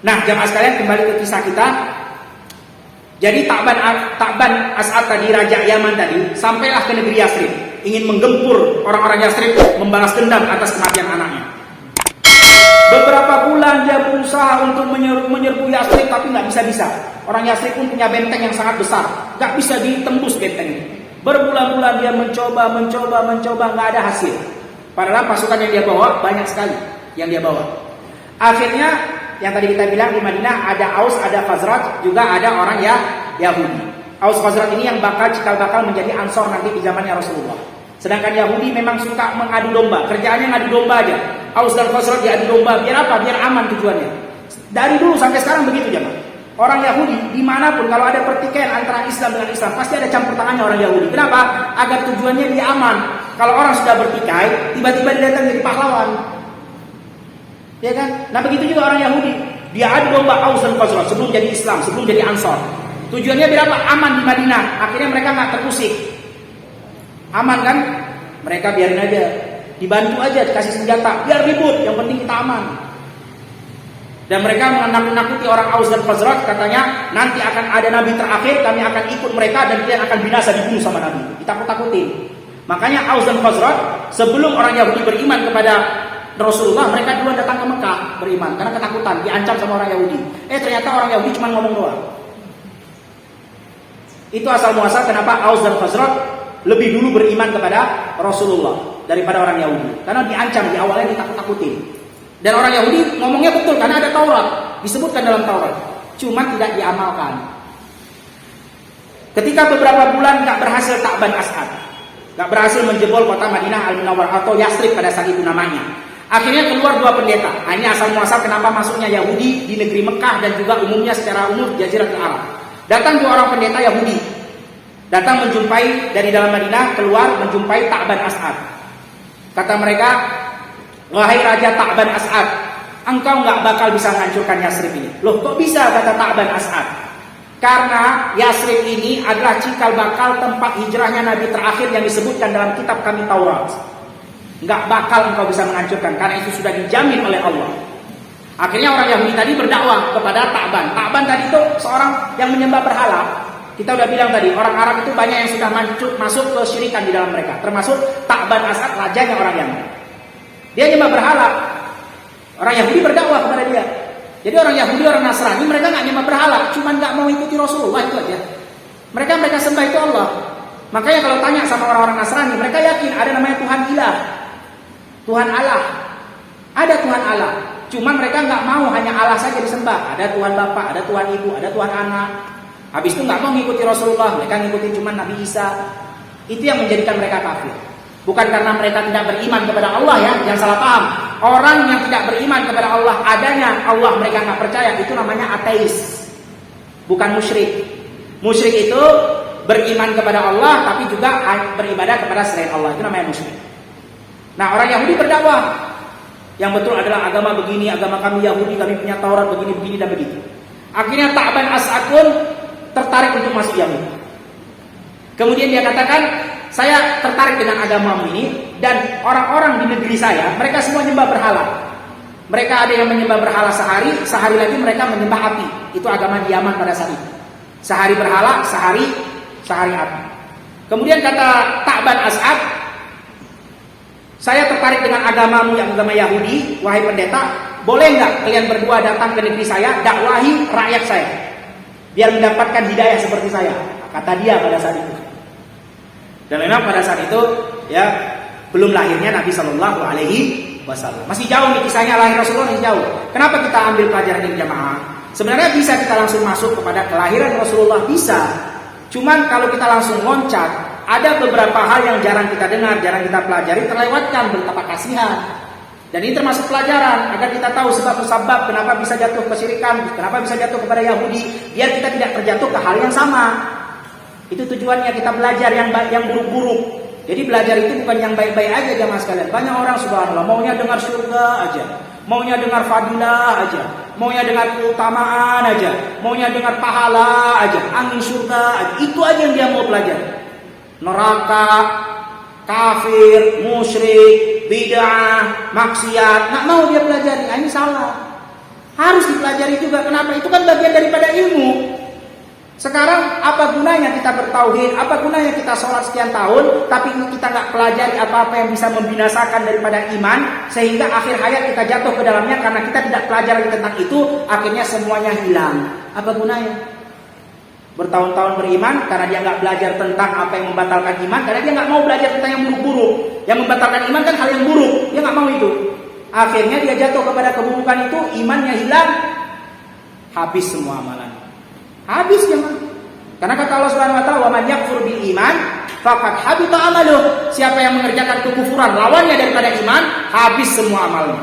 Nah, jamaah sekalian, kembali ke kisah kita. Jadi Ta'ban As'ad tadi, Raja Yaman tadi, sampailah ke negeri Yasrib, ingin menggempur orang-orang Yasrib, membalas dendam atas kematian anaknya. Beberapa bulan dia berusaha untuk menyerbu Yasrib, tapi nggak bisa-bisa. Orang Yasrib pun punya benteng yang sangat besar, nggak bisa ditembus benteng ini. Berbulan-bulan dia mencoba, nggak ada hasil. Padahal pasukan yang dia bawa banyak sekali yang dia bawa. Akhirnya, yang tadi kita bilang di Madinah ada Aus, ada Khazraj, juga ada orang Yahudi. Aus Khazraj ini yang cikal bakal menjadi Ansor nanti di zamannya Rasulullah. Sedangkan Yahudi memang suka mengadu domba, kerjaannya ngadu domba aja. Aus dan Khazraj diadu domba, biar apa? Biar aman tujuannya. Dari dulu sampai sekarang begitu jemaah. Orang Yahudi dimanapun kalau ada pertikaian antara Islam dengan Islam pasti ada campur tangannya orang Yahudi. Kenapa? Agar tujuannya dia aman. Kalau orang sudah bertikai, tiba-tiba dia datang jadi pahlawan. Ya kan? Nah begitu juga orang Yahudi. Dia adu domba Aus dan Khazraj sebelum jadi Islam, sebelum jadi Ansor. Tujuannya biar apa? Aman di Madinah. Akhirnya mereka nggak terusik. Aman kan? Mereka biarin aja. Dibantu aja, dikasih senjata. Biar ribut, yang penting kita aman. Dan mereka menakut-nakuti orang Aus dan Khazraj, katanya nanti akan ada nabi terakhir, kami akan ikut mereka dan kalian akan binasa, dibunuh sama nabi. Ditakut-takutin. Makanya Aus dan Khazraj sebelum orang Yahudi beriman kepada Rasulullah, mereka duluan datang ke Mekah beriman karena ketakutan, diancam sama orang Yahudi. Ternyata orang Yahudi cuma ngomong doang. Itu asal muasal kenapa Aus dan Khazraj lebih dulu beriman kepada Rasulullah daripada orang Yahudi. Karena diancam, di awalnya ditakut-takutin. Dan orang Yahudi ngomongnya betul karena ada Taurat, disebutkan dalam Taurat, cuma tidak diamalkan. Ketika beberapa bulan gak berhasil Ta'ban As'ad, gak berhasil menjebol kota Madinah Al-Munawwarah atau Yasrib pada saat itu namanya. Akhirnya keluar dua pendeta. Hanya asal muasal kenapa masuknya Yahudi di negeri Mekah dan juga umumnya secara umum Jaziratul Arab. Datang dua orang pendeta Yahudi. Datang menjumpai dari dalam Madinah, keluar menjumpai Ta'ban As'ad. Kata mereka, wahai Raja Ta'ban As'ad, engkau nggak bakal bisa menghancurkan Yasrib ini. Loh kok bisa, kata Ta'ban As'ad? Karena Yasrib ini adalah cikal bakal tempat hijrahnya Nabi terakhir yang disebutkan dalam kitab kami Taurat. Nggak bakal engkau bisa menghancurkan karena itu sudah dijamin oleh Allah. Akhirnya orang Yahudi tadi berdakwah kepada Ta'ban. Ta'ban tadi itu seorang yang menyembah berhala. Kita udah bilang tadi, orang Arab itu banyak yang sudah masuk ke syirikan di dalam mereka, termasuk Ta'ban As'ad, rajanya orang Yaman. Dia nyembah berhala. Orang Yahudi berdakwah kepada dia. Jadi orang Yahudi, orang Nasrani, mereka nggak nyembah berhala, cuma nggak mau ikuti Rasulullah, itu aja. Mereka sembah itu Allah. Makanya kalau tanya sama orang-orang Nasrani, mereka yakin ada namanya Tuhan Ilah, Tuhan Allah. Ada Tuhan Allah. Cuma mereka nggak mau hanya Allah saja disembah. Ada Tuhan Bapa, ada Tuhan Ibu, ada Tuhan Anak. Habis itu nggak mau ngikuti Rasulullah, mereka ngikutin cuma Nabi Isa. Itu yang menjadikan mereka kafir. Bukan karena mereka tidak beriman kepada Allah ya, jangan salah paham. Orang yang tidak beriman kepada Allah, adanya Allah mereka nggak percaya, itu namanya ateis. Bukan musyrik. Musyrik itu beriman kepada Allah tapi juga beribadah kepada selain Allah, itu namanya musyrik. Nah orang Yahudi berdakwah, yang betul adalah agama begini, agama kami Yahudi, kami punya Taurat begini dan begitu. Akhirnya Ta'ban As'ad pun tertarik untuk masuk Yahudi. Kemudian dia katakan, saya tertarik dengan agamamu ini, dan orang-orang di negeri saya, mereka semua menyembah berhala. Mereka ada yang menyembah berhala sehari lagi mereka menyembah api. Itu agama di Yaman pada saat itu. Sehari berhala, sehari api. Kemudian kata Ta'ban As'ad, saya tertarik dengan agamamu yang agama Yahudi, wahai pendeta, boleh nggak kalian berdua datang ke negeri saya, dakwahi rakyat saya, biar mendapatkan hidayah seperti saya, kata dia pada saat itu. Dan memang pada saat itu ya belum lahirnya Nabi Shallallahu Alaihi Wasallam. Masih jauh nih kisahnya, lahir Rasulullah masih jauh. Kenapa kita ambil pelajaran ini jamaah? Sebenarnya bisa kita langsung masuk kepada kelahiran Rasulullah, bisa. Cuman kalau kita langsung loncat, ada beberapa hal yang jarang kita dengar, jarang kita pelajari, terlewatkan betapa kasihan. Dan ini termasuk pelajaran agar kita tahu sebab-sebab kenapa bisa jatuh kesyirikan, kenapa bisa jatuh kepada Yahudi, biar kita tidak terjatuh ke hal yang sama. Itu tujuannya, kita belajar yang buruk-buruk. Jadi belajar itu bukan yang baik-baik aja jamaah sekalian. Banyak orang subhanallah maunya dengar surga aja, maunya dengar fadilah aja, maunya dengar keutamaan aja, maunya dengar pahala aja, angin surga aja. Itu aja yang dia mau pelajari. Neraka, kafir, musyrik, bid'ah, maksiat, nggak mau dia pelajari. Nah, ini salah. Harus dipelajari juga. Kenapa? Itu kan bagian daripada ilmu. Sekarang apa gunanya kita bertauhid? Apa gunanya kita sholat sekian tahun, tapi kita nggak pelajari apa-apa yang bisa membinasakan daripada iman, sehingga akhir hayat kita jatuh ke dalamnya karena kita tidak pelajari tentang itu, akhirnya semuanya hilang. Apa gunanya? Bertahun-tahun beriman karena dia nggak belajar tentang apa yang membatalkan iman, karena dia nggak mau belajar tentang yang buruk-buruk. Yang membatalkan iman kan hal yang buruk, dia nggak mau itu. Akhirnya dia jatuh kepada keburukan itu, imannya hilang, habis semua amalan. Habis jemaah. Karena kata Allah Subhanahu wa taala, "Wa man yakfur bil iman faqad habita amaluh." Siapa yang mengerjakan kekufuran lawannya daripada iman, habis semua amalnya.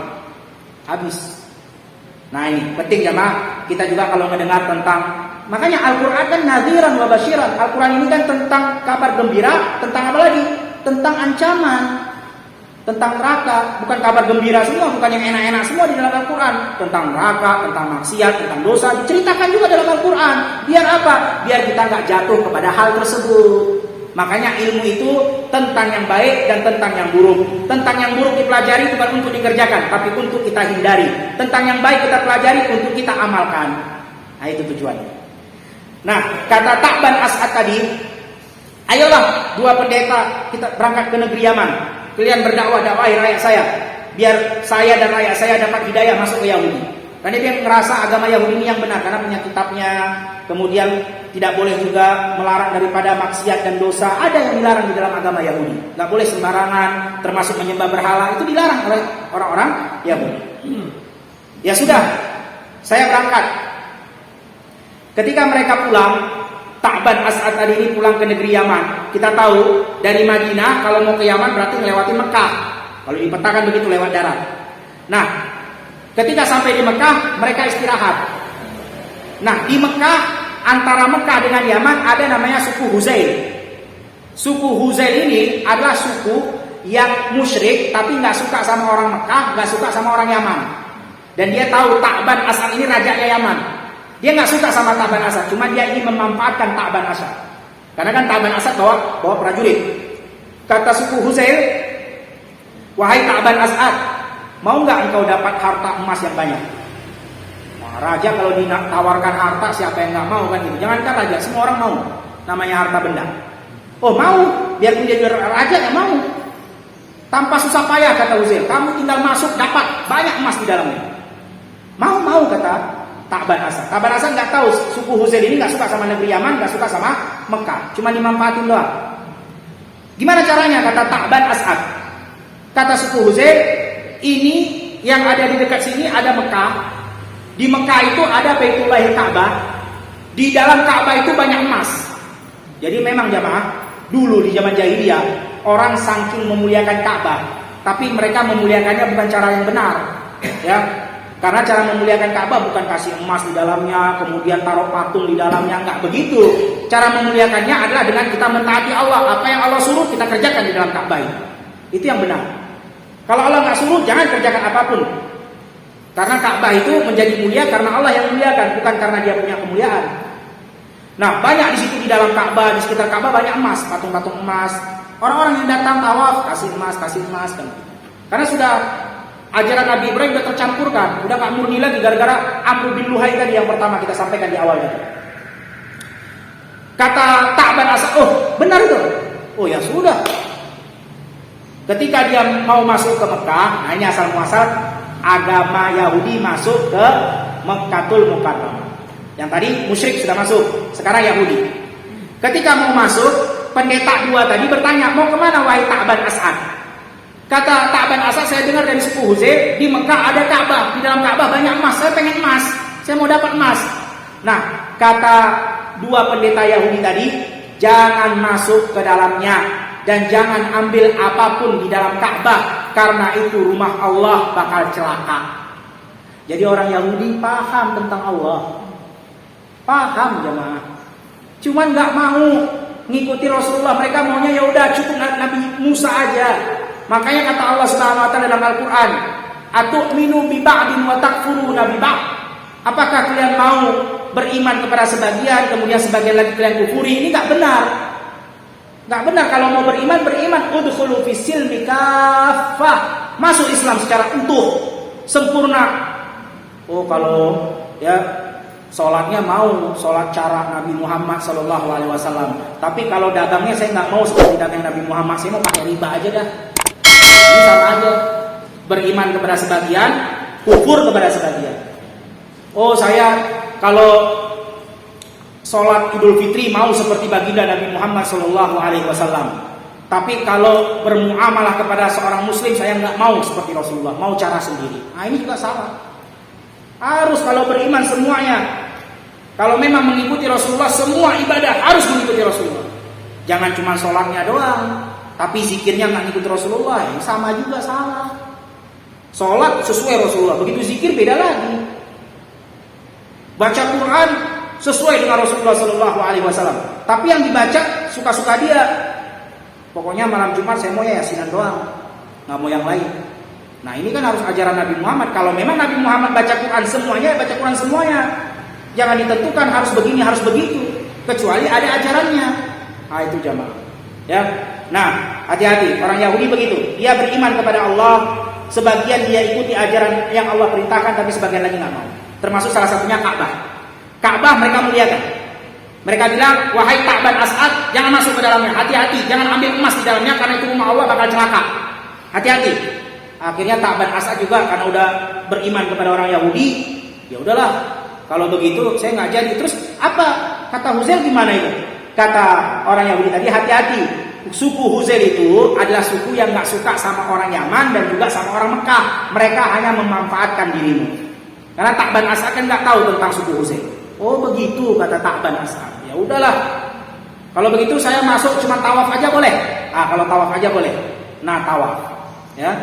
Habis. Nah, ini penting jemaah. Kita juga kalau mendengar tentang, makanya Al-Qur'an kan nadhiran wa basyiran. Al-Qur'an ini kan tentang kabar gembira, tentang apa lagi? Tentang ancaman. Tentang neraka, bukan kabar gembira semua, bukan yang enak-enak semua di dalam Al-Quran. Tentang neraka, tentang maksiat, tentang dosa, diceritakan juga dalam Al-Quran. Biar apa? Biar kita nggak jatuh kepada hal tersebut. Makanya ilmu itu tentang yang baik dan tentang yang buruk. Tentang yang buruk dipelajari bukan untuk dikerjakan, tapi untuk kita hindari. Tentang yang baik kita pelajari untuk kita amalkan. Nah, itu tujuannya. Nah, kata Ta'ban As'ad tadi, ayolah dua pendeta kita berangkat ke negeri Yaman. Kalian berdakwah-dakwahi rakyat saya, biar saya dan rakyat saya dapat hidayah masuk ke Yahudi. Karena dia ngerasa agama Yahudi ini yang benar, karena punya kitabnya. Kemudian tidak boleh juga melarang daripada maksiat dan dosa. Ada yang dilarang di dalam agama Yahudi. Nggak boleh sembarangan, termasuk menyembah berhala, itu dilarang oleh orang-orang Yahudi. Ya sudah, saya berangkat. Ketika mereka pulang, Ta'ban As'ad tadi ini pulang ke negeri Yaman. Kita tahu dari Madinah kalau mau ke Yaman berarti melewati Mekah. Kalau di peta kan begitu, lewat darat. Nah, ketika sampai di Mekah mereka istirahat. Nah, di Mekah, antara Mekah dengan Yaman ada namanya suku Huzail. Suku Huzail ini adalah suku yang musyrik tapi nggak suka sama orang Mekah, nggak suka sama orang Yaman. Dan dia tahu Ta'ban As'ad ini rajanya Yaman. Dia nggak suka sama Ta'ban As'ad, cuma dia ingin memanfaatkan Ta'ban As'ad. Karena kan Ta'ban As'ad bawa prajurit. Kata suku Huzail, "Wahai Ta'ban As'ad, mau nggak engkau dapat harta emas yang banyak?" Nah, raja kalau ditawarkan harta, siapa yang nggak mau kan gitu. Jangankan raja, semua orang mau. Namanya harta benda. Oh mau, biar menjadi raja ya mau. Tanpa susah payah kata Huzail. Kamu tinggal masuk dapat banyak emas di dalamnya. Mau kata Ta'ban As'ad. Ta'ban As'ad nggak tahu suku Huzail ini nggak suka sama negeri Yaman, nggak suka sama Mekah, cuma dimanfaatin doang. Gimana caranya? Kata Ta'ban As'ad. Kata suku Huzail, ini yang ada di dekat sini ada Mekah. Di Mekah itu ada Baitullahil Ka'bah. Di dalam Ka'bah itu banyak emas. Jadi memang jamaah, dulu di zaman jahiliyah orang saking memuliakan Ka'bah, tapi mereka memuliakannya bukan cara yang benar, ya. Karena cara memuliakan Ka'bah bukan kasih emas di dalamnya, kemudian taruh patung di dalamnya, enggak begitu. Cara memuliakannya adalah dengan kita mentaati Allah. Apa yang Allah suruh kita kerjakan di dalam Ka'bah. Itu yang benar. Kalau Allah nggak suruh, jangan kerjakan apapun. Karena Ka'bah itu menjadi mulia karena Allah yang muliakan, bukan karena dia punya kemuliaan. Nah, banyak di situ di dalam Ka'bah, di sekitar Ka'bah banyak emas, patung-patung emas. Orang-orang yang datang tawaf kasih emas kan. Karena sudah ajaran Nabi Ibrahim sudah tercampurkan, udah nggak murni lagi gara-gara Amr bin Luhai tadi yang pertama kita sampaikan di awal tadi. Kata Ta'ban As'ad, oh benar itu. Oh ya sudah. Ketika dia mau masuk ke Mekah, nah ini asal muasal agama Yahudi masuk ke Mekkatul Mukarramah. Yang tadi musyrik sudah masuk, sekarang Yahudi. Ketika mau masuk, pendeta dua tadi bertanya, mau kemana wahai Ta'ban As'ad? Kata Ta'ban As'ad, saya dengar dari suku Huzail, di Mekah ada Ka'bah, di dalam Ka'bah banyak emas, saya pengen emas, saya mau dapat emas. Nah, kata dua pendeta Yahudi tadi, jangan masuk ke dalamnya dan jangan ambil apapun di dalam Ka'bah, karena itu rumah Allah bakal celaka. Jadi orang Yahudi paham tentang Allah, paham jemaah, cuman nggak mau ngikuti Rasulullah. Mereka maunya ya udah cukup Nabi Musa aja. Makanya kata Allah Subhanahu wa taala dalam Al-Qur'an, "Atu'minu bi ba'din wa takfuruna bi ba'd." Apakah kalian mau beriman kepada sebagian kemudian sebagian lagi kalian kufuri? Ini enggak benar. Enggak benar. Kalau mau beriman, udkhulu fis silmi kaffah. Masuk Islam secara utuh, sempurna. Oh kalau ya sholatnya mau sholat cara Nabi Muhammad Sallallahu Alaihi Wasallam, tapi kalau dagangnya saya nggak mau seperti dagang Nabi Muhammad, saya mau pakai riba aja dah. Ini sama aja, beriman kepada sebagian, kufur kepada sebagian. Oh saya kalau sholat Idul Fitri mau seperti baginda Nabi Muhammad Sallallahu Alaihi Wasallam, tapi kalau bermuamalah kepada seorang Muslim saya nggak mau seperti Rasulullah, mau cara sendiri. Nah ini juga salah. Harus kalau beriman semuanya. Kalau memang mengikuti Rasulullah, semua ibadah harus mengikuti Rasulullah. Jangan cuma sholatnya doang, tapi zikirnya nggak ngikut Rasulullah, yang sama juga salah. Sholat sesuai Rasulullah, begitu zikir beda lagi. Baca Quran sesuai dengan Rasulullah Sallallahu Alaihi Wasallam, tapi yang dibaca suka-suka dia. Pokoknya malam Jumat saya mau ya yasinan doang, nggak mau yang lain. Nah ini kan harus ajaran Nabi Muhammad. Kalau memang Nabi Muhammad baca Quran semuanya, baca Quran semuanya. Jangan ditentukan harus begini, harus begitu. Kecuali ada ajarannya. Nah itu jamaah. Ya. Nah hati-hati, orang Yahudi begitu. Dia beriman kepada Allah, sebagian dia ikuti ajaran yang Allah perintahkan, tapi sebagian lagi nggak mau. Termasuk salah satunya Ka'bah. Ka'bah mereka muliakan. Mereka bilang, wahai Ka'bah As'ad, jangan masuk ke dalamnya. Hati-hati, jangan ambil emas di dalamnya karena itu rumah Allah bakal celaka. Hati-hati. Akhirnya Ta'ban As'ad juga karena udah beriman kepada orang Yahudi, ya udahlah. Kalau begitu saya nggak jadi. Terus apa kata Huzail gimana itu? Kata orang Yahudi tadi, hati-hati. Suku Huzail itu adalah suku yang nggak suka sama orang Yaman dan juga sama orang Mekah. Mereka hanya memanfaatkan dirimu. Karena Ta'ban As'ad kan nggak tahu tentang suku Huzail. Oh begitu kata Ta'ban As'ad. Ya udahlah. Kalau begitu saya masuk cuma tawaf aja boleh. Ah kalau tawaf aja boleh. Nah tawaf, ya.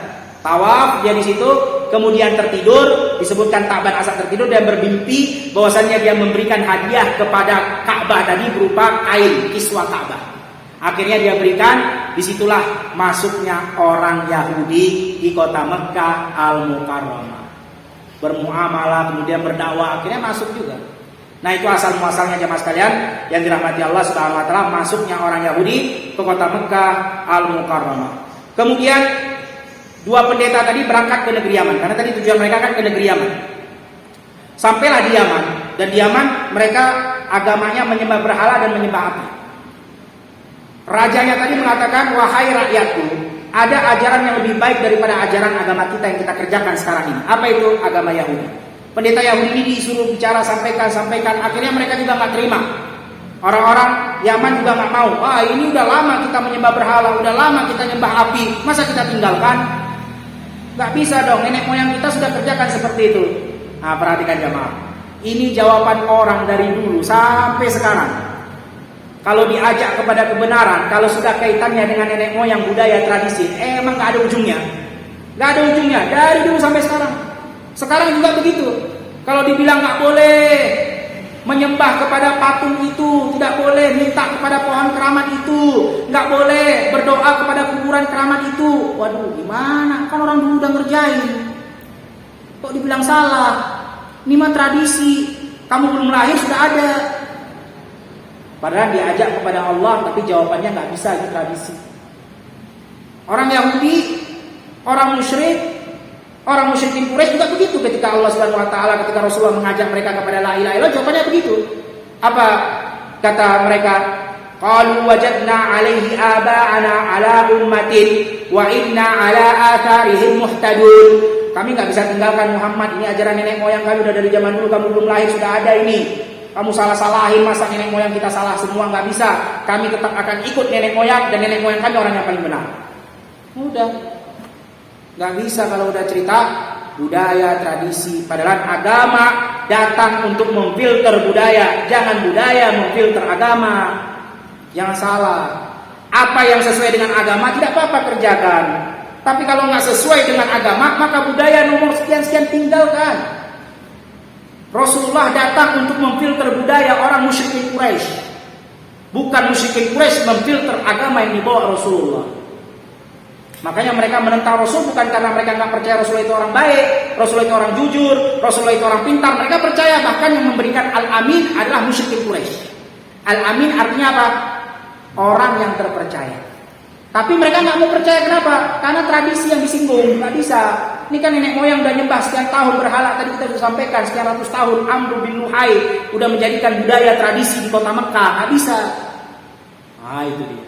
Tawaf dia di situ, kemudian tertidur, disebutkan Ta'ban As'ad tertidur dan bermimpi bahwasannya dia memberikan hadiah kepada Ka'bah tadi berupa kain kiswa Ka'bah. Akhirnya dia berikan, disitulah masuknya orang Yahudi di kota Mekah Al-Mukarramah. Bermuamalah, kemudian berdakwah, akhirnya masuk juga. Nah itu asal muasalnya jemaah sekalian yang dirahmati Allah Subhanahu wa taala, masuknya orang Yahudi ke kota Mekah Al-Mukarramah. Kemudian dua pendeta tadi berangkat ke negeri Yaman, karena tadi tujuan mereka kan ke negeri Yaman. Sampailah di Yaman, dan di Yaman mereka agamanya menyembah berhala dan menyembah api. Rajanya tadi mengatakan, wahai rakyatku, ada ajaran yang lebih baik daripada ajaran agama kita yang kita kerjakan sekarang ini. Apa itu? Agama Yahudi. Pendeta Yahudi ini disuruh bicara, sampaikan. Akhirnya mereka juga nggak terima. Orang-orang Yaman juga nggak mau. Wah ini udah lama kita menyembah berhala, udah lama kita menyembah api, masa kita tinggalkan? Gak bisa dong, nenek moyang kita sudah kerjakan seperti itu. Nah perhatikan jemaah, ini jawaban orang dari dulu sampai sekarang. Kalau diajak kepada kebenaran, kalau sudah kaitannya dengan nenek moyang, budaya, tradisi, emang gak ada ujungnya. Gak ada ujungnya, dari dulu sampai sekarang. Sekarang juga begitu. Kalau dibilang gak boleh menyembah kepada patung itu, tidak boleh minta kepada pohon keramat itu, nggak boleh berdoa kepada kuburan keramat itu. Waduh, gimana? Kan orang dulu udah ngerjain. Kok dibilang salah? Ini mah tradisi. Kamu belum lahir sudah ada. Padahal diajak kepada Allah, tapi jawabannya nggak bisa, itu tradisi. Orang Yahudi, orang musyrik, orang musyrikin Quraisy juga begitu ketika Allah Subhanahu wa taala, ketika Rasulullah mengajak mereka kepada la ilaha illallah, jawabannya begitu. Apa kata mereka? Qalu wajadna 'alaihi aba'ana 'ala ummatin wa inna 'ala atharihim muhtadun. Kami enggak bisa tinggalkan Muhammad, ini ajaran nenek moyang kami udah dari zaman dulu, kamu belum lahir sudah ada ini. Kamu salah-salahin, masa nenek moyang kita salah semua, enggak bisa. Kami tetap akan ikut nenek moyang dan nenek moyang kami orang yang paling benar. Udah. Gak bisa kalau udah cerita budaya, tradisi. Padahal agama datang untuk memfilter budaya. Jangan budaya memfilter agama. Jangan salah. Apa yang sesuai dengan agama tidak apa-apa kerjakan. Tapi kalau nggak sesuai dengan agama, maka budaya nomor sekian-sekian tinggalkan. Rasulullah datang untuk memfilter budaya orang musyrikin Quraisy. Bukan musyrikin Quraisy memfilter agama yang dibawa Rasulullah. Makanya mereka menentang Rasul bukan karena mereka nggak percaya Rasul itu orang baik, Rasul itu orang jujur, Rasul itu orang pintar. Mereka percaya, bahkan yang memberikan Al-Amin adalah musyrikin Quraisy. Al-Amin artinya apa? Orang yang terpercaya. Tapi mereka nggak mau percaya, kenapa? Karena tradisi yang disinggung, nggak bisa. Ini kan nenek moyang udah nyembah sekian tahun berhala. Tadi kita sudah sampaikan sekian ratus tahun. Amr bin Luhai udah menjadikan budaya tradisi di kota Mekah. Nggak bisa. Nah itu dia.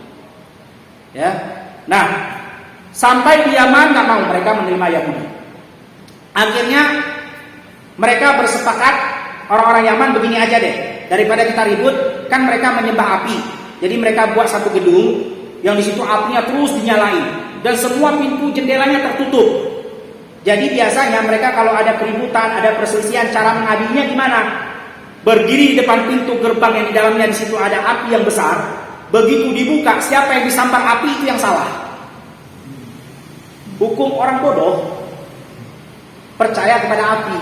Ya. Nah, sampai di Yaman nggak mau mereka menerima Yahudi. Akhirnya mereka bersepakat, orang-orang Yaman begini aja deh, daripada kita ribut, kan mereka menyembah api. Jadi mereka buat satu gedung yang di situ apinya terus dinyalain dan semua pintu jendelanya tertutup. Jadi biasanya mereka kalau ada keributan, ada perselisihan, cara mengadilinya gimana? Berdiri di depan pintu gerbang yang di dalamnya di situ ada api yang besar. Begitu dibuka, siapa yang disambar api itu yang salah. Hukum orang bodoh percaya kepada api.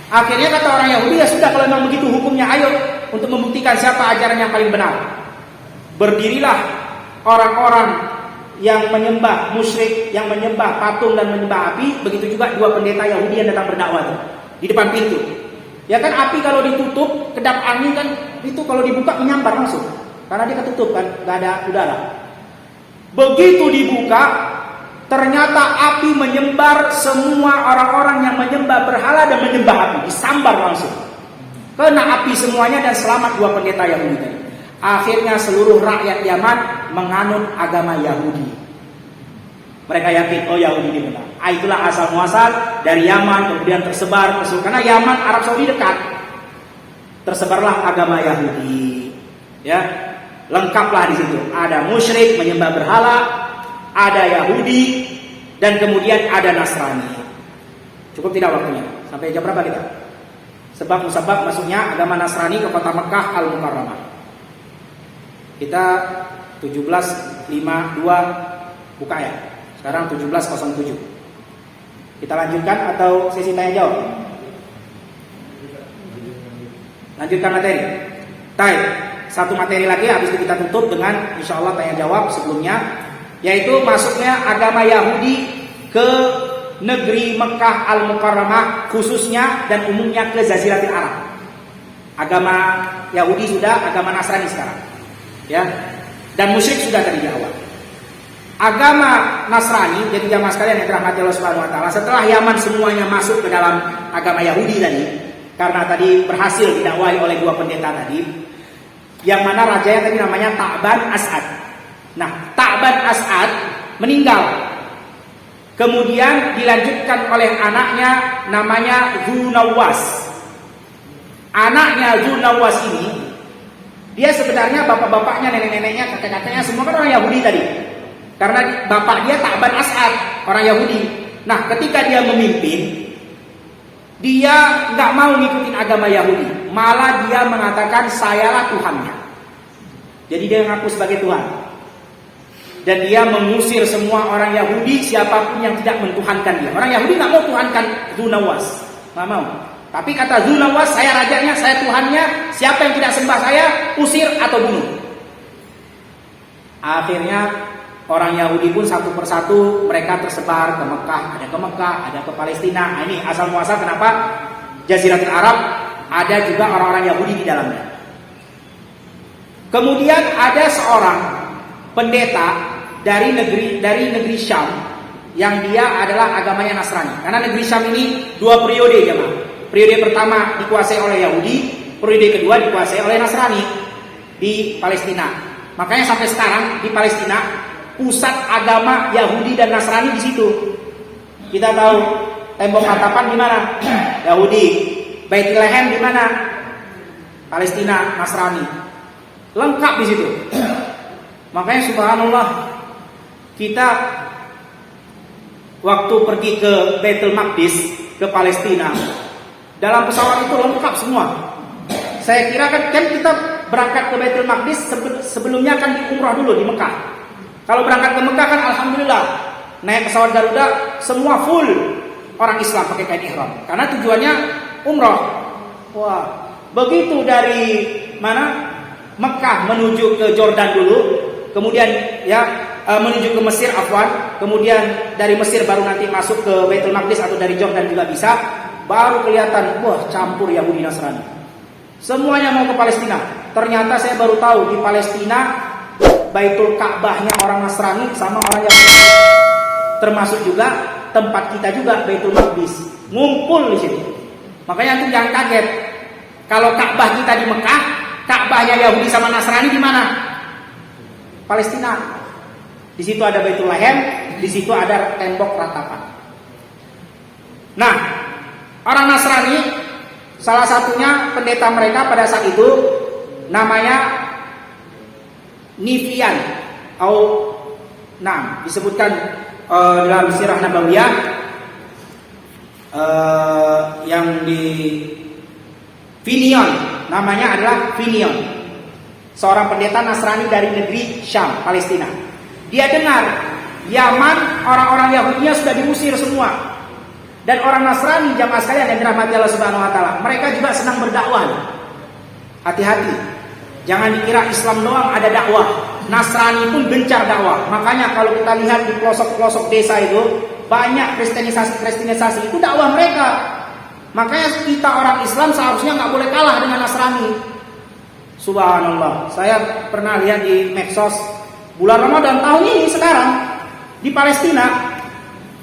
Akhirnya kata orang Yahudi, ya sudah kalau memang begitu hukumnya, ayo untuk membuktikan siapa ajaran yang paling benar. Berdirilah orang-orang yang menyembah musyrik, yang menyembah patung dan menyembah api. Begitu juga dua pendeta Yahudi yang datang berdakwah di depan pintu. Ya kan api kalau ditutup, kedap angin kan itu kalau dibuka menyambar langsung. Karena dia ketutup kan, nggak ada udara. Begitu dibuka, ternyata api menyembar semua orang-orang yang menyembah berhala dan menyembah api, disambar langsung. Kena api semuanya dan selamat dua pendeta Yahudi tadi. Akhirnya seluruh rakyat Yaman menganut agama Yahudi. Mereka yakin, oh Yahudi ini benar. Itulah asal muasal dari Yaman, kemudian tersebar ke seluruh, karena Yaman Arab Saudi dekat. Tersebarlah agama Yahudi. Ya, lengkaplah di situ. Ada musyrik menyembah berhala, ada Yahudi, dan kemudian ada Nasrani. Cukup tidak waktunya? Sampai jam berapa kita? Sebab musabab masuknya agama Nasrani ke kota Mekah Al-Mukarramah. Kita 17.52 buka ya. Sekarang 17.07. Kita lanjutkan atau sesi tanya jawab? Lanjutkan materi. Baik. Satu materi lagi, habis itu kita tutup dengan insya Allah tanya jawab sebelumnya, yaitu masuknya agama Yahudi ke negeri Mekah Al-Mukarramah khususnya dan umumnya ke Jaziratul Arab. Agama Yahudi sudah, agama Nasrani sekarang, ya, dan musyrik sudah tadi di awal. Agama Nasrani, jadi jamaah sekalian yang dirahmati Allah Subhanahu Wa Taala, setelah Yaman semuanya masuk ke dalam agama Yahudi tadi, karena tadi berhasil didakwahi oleh dua pendeta tadi. Yang mana rajanya tadi namanya Ta'ban As'ad. Nah, Ta'ban As'ad meninggal. Kemudian dilanjutkan oleh anaknya namanya Dzunawwas. Anaknya Dzunawwas ini, dia sebenarnya bapak-bapaknya, nenek-neneknya, kakek-kakeknya semua kan orang Yahudi tadi. Karena bapak dia Ta'ban As'ad, orang Yahudi. Nah, ketika dia memimpin, dia nggak mau ngikutin agama Yahudi, malah dia mengatakan sayalah Tuhannya. Jadi dia mengaku sebagai Tuhan. Dan dia mengusir semua orang Yahudi, siapapun yang tidak mentuhankan dia. Orang Yahudi nggak mau tuhankan Dzunawwas, nggak mau. Tapi kata Dzunawwas, saya rajanya, saya Tuhannya. Siapa yang tidak sembah saya, usir atau bunuh. Akhirnya orang Yahudi pun satu persatu mereka tersebar ke Mekah, ada ke Palestina. Nah, ini asal muasal kenapa Jaziratul Arab ada juga orang-orang Yahudi di dalamnya. Kemudian ada seorang pendeta dari negeri Syam yang dia adalah agamanya Nasrani. Karena negeri Syam ini dua periode jemaah. Periode pertama dikuasai oleh Yahudi, periode kedua dikuasai oleh Nasrani di Palestina. Makanya sampai sekarang di Palestina pusat agama Yahudi dan Nasrani di situ. Kita tahu tembok atapan di mana? Yahudi. Baitul-Lahem di mana? Palestina, Nasrani. Lengkap di situ. Makanya subhanallah, kita waktu pergi ke Baitul Maqdis, ke Palestina, dalam pesawat itu lengkap semua. Saya kira kan kita berangkat ke Baitul Maqdis sebelumnya kan di umrah dulu di Mekah. Kalau berangkat ke Mekah kan alhamdulillah naik pesawat Garuda semua full orang Islam pakai kain ihram karena tujuannya umrah. Wah, begitu dari mana? Mekah menuju ke Jordan dulu, kemudian menuju ke Mesir afwan, kemudian dari Mesir baru nanti masuk ke Baitul Maqdis atau dari Jordan juga bisa, baru kelihatan wah campur Yahudi Nasrani. Semuanya mau ke Palestina. Ternyata saya baru tahu di Palestina Baitul Ka'bahnya orang Nasrani sama orang Yahudi. Termasuk juga tempat kita juga, Baitul Maqdis. Ngumpul di situ. Makanya antum jangan kaget. Kalau Ka'bah kita di Mekah, Ka'bahnya Yahudi sama Nasrani di mana? Palestina. Di situ ada Baitul Lahem, di situ ada tembok ratapan. Nah, orang Nasrani, salah satunya pendeta mereka pada saat itu namanya Nifian, atau disebutkan dalam Sirah Nabawiyah yang di Finion, namanya adalah Finion, seorang pendeta Nasrani dari negeri Syam, Palestina. Dia dengar Yaman orang-orang Yahudinya sudah diusir semua, dan orang Nasrani, jamaah sekalian yang dirahmati Allah Subhanahu Wa Taala, mereka juga senang berdakwah. Hati-hati, jangan dikira Islam doang ada dakwah, Nasrani pun gencar dakwah. Makanya kalau kita lihat di pelosok-pelosok desa itu banyak kristenisasi itu dakwah mereka. Makanya kita orang Islam seharusnya nggak boleh kalah dengan Nasrani. Subhanallah, saya pernah lihat di medsos bulan Ramadan tahun ini sekarang di Palestina,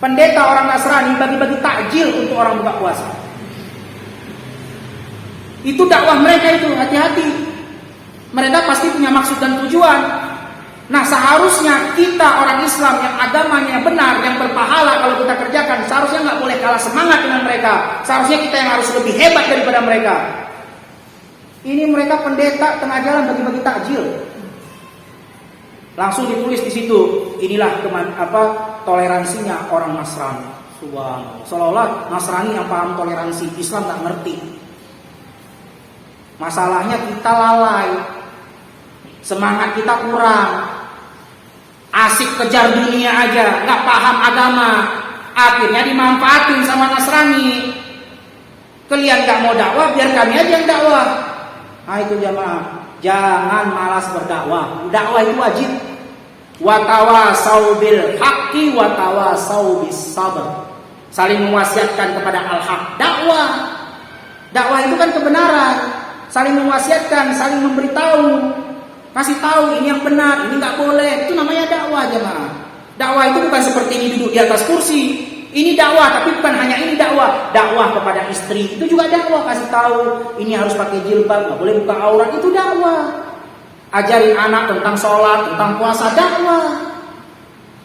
pendeta orang Nasrani bagi-bagi takjil untuk orang buka puasa. Itu dakwah mereka itu, hati-hati. Mereka pasti punya maksud dan tujuan. Nah, seharusnya kita orang Islam yang agamanya benar, yang berpahala kalau kita kerjakan, seharusnya nggak boleh kalah semangat dengan mereka. Seharusnya kita yang harus lebih hebat daripada mereka. Ini mereka pendeta tengah jalan bagi-bagi takjil. Langsung ditulis di situ, inilah toleransinya orang Nasrani. Subhanallah. Seolah-olah Nasrani yang paham toleransi, Islam nggak ngerti. Masalahnya kita lalai, semangat kita kurang. Asik kejar dunia aja, nggak paham agama, akhirnya dimanfaatin sama Nasrani. Kalian nggak mau dakwah, biar kami aja yang dakwah. Nah itu jamaah, jangan malas berdakwah. Dakwah itu wajib. Watawasau bil haqqi watawasau bis sabr. Saling mewasiatkan kepada al-haq. Dakwah itu kan kebenaran. Saling mewasiatkan, saling memberitahu. Kasih tahu ini yang benar, ini nggak boleh. Itu namanya dakwah jemaah. Dakwah itu bukan seperti ini duduk di atas kursi. Ini dakwah, tapi bukan hanya ini dakwah. Dakwah kepada istri itu juga dakwah. Kasih tahu ini harus pakai jilbab, nggak boleh buka aurat, itu dakwah. Ajarin anak tentang sholat, tentang puasa, dakwah.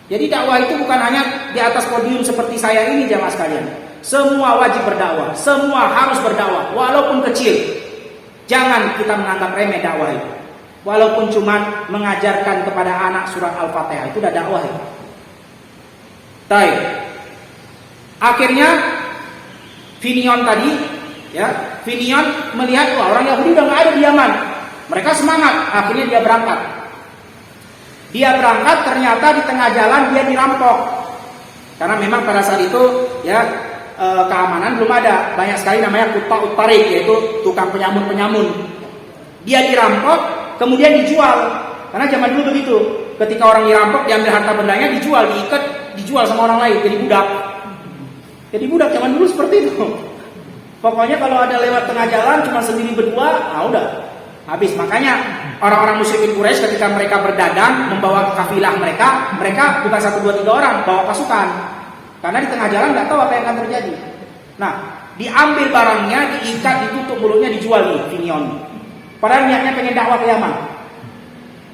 Jadi dakwah itu bukan hanya di atas podium seperti saya ini jemaah sekalian. Semua wajib berdakwah, semua harus berdakwah, walaupun kecil. Jangan kita menganggap remeh dakwah itu. Walaupun cuma mengajarkan kepada anak surah Al-Fatihah, itu udah dakwah ya. Baik. Akhirnya Finion tadi, ya, Finion melihat wah orang Yahudi udah nggak ada di Yaman. Mereka semangat, akhirnya dia berangkat. Ternyata di tengah jalan dia dirampok. Karena memang pada saat itu ya keamanan belum ada. Banyak sekali namanya Qutta Utarik, yaitu tukang penyamun. Dia dirampok, kemudian dijual. Karena zaman dulu begitu. Ketika orang dirampok, diambil harta bendanya, dijual, diikat, dijual sama orang lain, jadi budak. Jadi budak zaman dulu seperti itu. Pokoknya kalau ada lewat tengah jalan cuma sendiri berdua, udah habis. Makanya orang-orang musyrikin Quraisy ketika mereka berdagang membawa kafilah mereka bukan 1, 2, 3 orang, bawa pasukan. Karena di tengah jalan nggak tahu apa yang akan terjadi. Nah, diambil barangnya, diikat, ditutup mulutnya, dijual nih Finion. Padahal niatnya pengen dakwah ke Yaman.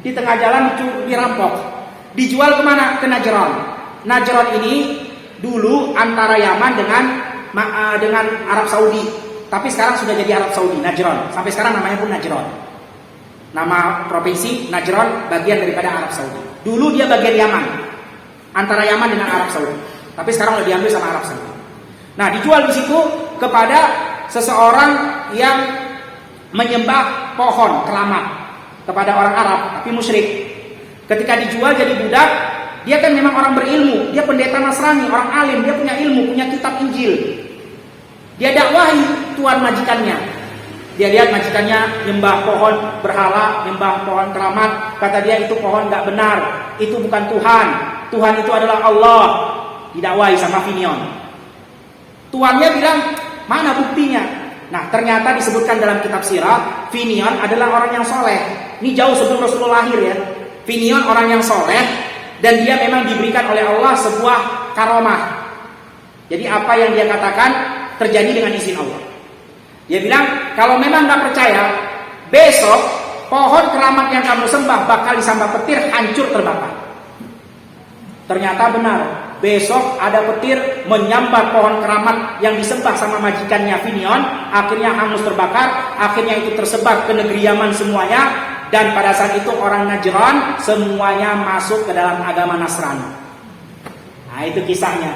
Di tengah jalan dirampok. Dijual kemana? Ke Najran. Najran ini dulu antara Yaman dengan Arab Saudi. Tapi sekarang sudah jadi Arab Saudi, Najran. Sampai sekarang namanya pun Najran. Nama provinsi Najran bagian daripada Arab Saudi. Dulu dia bagian Yaman. Antara Yaman dengan Arab Saudi. Tapi sekarang sudah diambil sama Arab Saudi. Nah, dijual di situ kepada seseorang yang menyembah pohon keramat kepada orang Arab, tapi musyrik. Ketika dijual jadi budak, dia kan memang orang berilmu, dia pendeta Nasrani, orang alim, dia punya ilmu, punya kitab Injil. Dia dakwahi tuan majikannya. Dia lihat majikannya nyembah pohon berhala, nyembah pohon keramat, kata dia itu pohon nggak benar, itu bukan Tuhan. Tuhan itu adalah Allah. Didakwahi sama Finion. Tuannya bilang, mana buktinya? Nah, ternyata disebutkan dalam kitab sirah, Finion adalah orang yang soleh. Ini jauh sebelum Rasulullah lahir ya. Finion orang yang soleh, dan dia memang diberikan oleh Allah sebuah karomah. Jadi apa yang dia katakan terjadi dengan izin Allah. Dia bilang, kalau memang nggak percaya, besok pohon keramat yang kamu sembah bakal disambah petir, hancur terbakar. Ternyata benar. Besok ada petir menyambar pohon keramat yang disembah sama majikannya Finion, akhirnya hangus terbakar, akhirnya itu tersebar ke negeri Yaman semuanya, dan pada saat itu orang Najran semuanya masuk ke dalam agama Nasrani. Nah, itu kisahnya.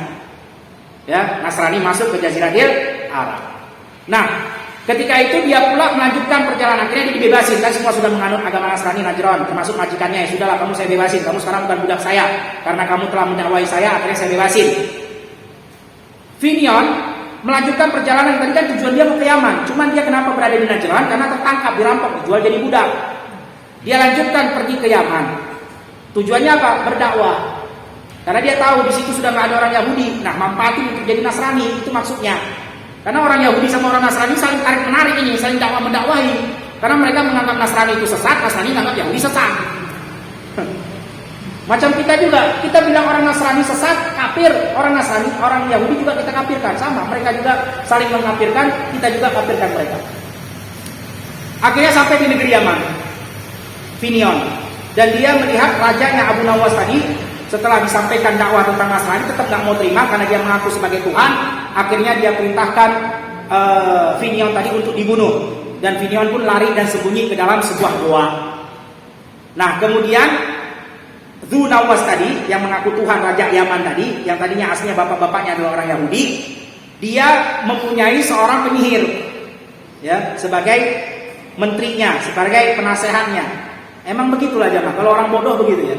Ya, Nasrani masuk ke Jazirahil Arab. Nah, ketika itu dia pula melanjutkan perjalanan, akhirnya dia dibebasin. Kan semua sudah menganut agama Nasrani Najran, termasuk majikannya. Ya sudahlah, kamu saya bebasin. Kamu sekarang bukan budak saya, karena kamu telah mendakwai saya, akhirnya saya bebasin. Finion melanjutkan perjalanan. Tadi kan tujuan dia mau ke Yaman, cuman dia kenapa berada di Najran? Karena tertangkap, dirampok, dijual jadi budak. Dia lanjutkan pergi ke Yaman. Tujuannya apa? Berdakwah. Karena dia tahu di situ sudah nggak ada orang Yahudi. Nah, manfaatin untuk jadi Nasrani, itu maksudnya. Karena orang Yahudi sama orang Nasrani saling tarik menarik ini, saling dakwah mendakwahi. Karena mereka menganggap Nasrani itu sesat, Nasrani menganggap Yahudi sesat. Macam kita juga, kita bilang orang Nasrani sesat, kafir. Orang Nasrani, orang Yahudi juga kita kafirkan, sama. Mereka juga saling mengkafirkan, kita juga kafirkan mereka. Akhirnya sampai di negeri Yaman, Finion, dan dia melihat rajanya Abu Nawas tadi. Setelah disampaikan dakwah tentang Nasrani, tetap gak mau terima karena dia mengaku sebagai Tuhan. Akhirnya dia perintahkan Finion tadi untuk dibunuh, dan Finion pun lari dan sembunyi ke dalam sebuah goa. Nah, kemudian Dzu Nawas tadi yang mengaku Tuhan, Raja Yaman tadi, yang tadinya aslinya bapak-bapaknya adalah orang Yahudi, dia mempunyai seorang penyihir, ya, sebagai menterinya, sebagai penasehatnya. Emang begitulah jemaah, kalau orang bodoh begitu ya.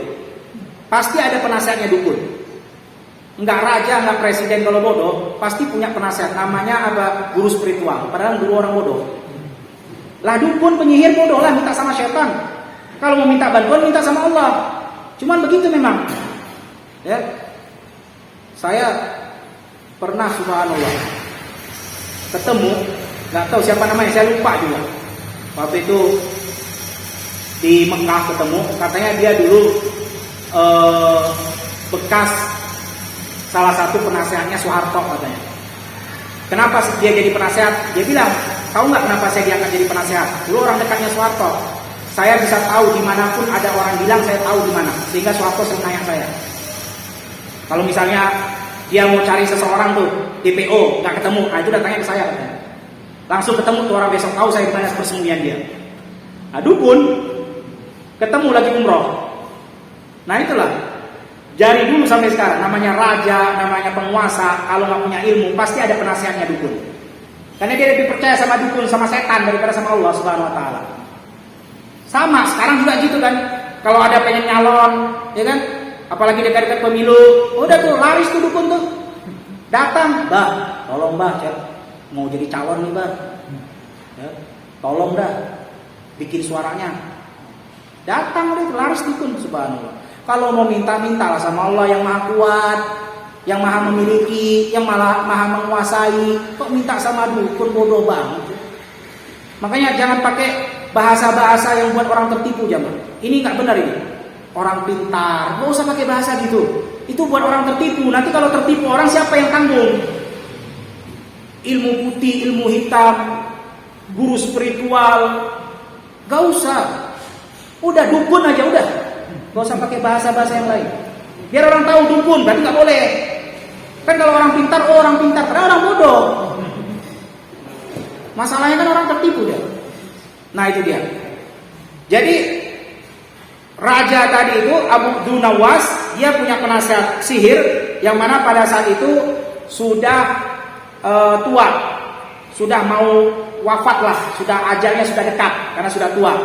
Pasti ada penasehatnya dukun. Enggak raja, enggak presiden kalau bodoh, pasti punya penasehat. Namanya apa? Guru spiritual. Padahal guru orang bodoh. Lah dukun, penyihir bodoh lah, minta sama setan. Kalau mau minta bantuan, minta sama Allah. Cuman begitu memang. Ya. Saya pernah subhanallah ketemu, enggak tahu siapa namanya, saya lupa juga. Waktu itu di Mekah ketemu, katanya dia dulu bekas salah satu penasehatnya Soeharto katanya. Kenapa dia jadi penasehat? Dia bilang, tahu nggak kenapa saya diangkat jadi penasehat? Dulu orang dekatnya Soeharto. Saya bisa tahu dimanapun ada orang bilang, saya tahu di mana. Sehingga Soeharto sering nanya saya. Kalau misalnya dia mau cari seseorang tuh DPO nggak ketemu, nah itu datangnya ke saya katanya. Langsung ketemu tuh orang, besok tahu saya di mana persembunyian dia. Nah, dukun ketemu lagi umroh. Nah itulah, dari dulu sampai sekarang, namanya raja, namanya penguasa, kalau nggak punya ilmu, pasti ada penasehatnya dukun. Karena dia lebih percaya sama dukun, sama setan daripada sama Allah Subhanahu Wa Taala. Sama, sekarang juga gitu kan. Kalau ada pengen nyalon, ya kan, apalagi dekat-dekat pemilu, udah tuh laris tuh dukun tuh, datang, bah, tolong bah, mau jadi calon nih bah, ya, tolong dah, bikin suaranya, datang udah laris dukun, subhanallah. Kalau mau minta-mintalah sama Allah yang maha kuat, yang maha memiliki, yang maha menguasai. Kok minta sama dukun, bodoh banget. Makanya jangan pakai bahasa-bahasa yang buat orang tertipu jemaah. Ini nggak benar ini. Orang pintar, nggak usah pakai bahasa gitu. Itu buat orang tertipu. Nanti kalau tertipu orang, siapa yang tanggung? Ilmu putih, ilmu hitam, guru spiritual, nggak usah. Udah dukun aja udah. Gak usah pakai bahasa-bahasa yang lain. Biar orang tahu dukun, berarti gak boleh. Kan kalau orang pintar, oh orang pintar, padahal orang bodoh. Masalahnya kan orang tertipu dia. Nah itu dia. Jadi raja tadi itu Dzu Nawas, dia punya penasehat sihir yang mana pada saat itu sudah tua, sudah mau wafat lah, sudah ajalnya sudah dekat karena sudah tua.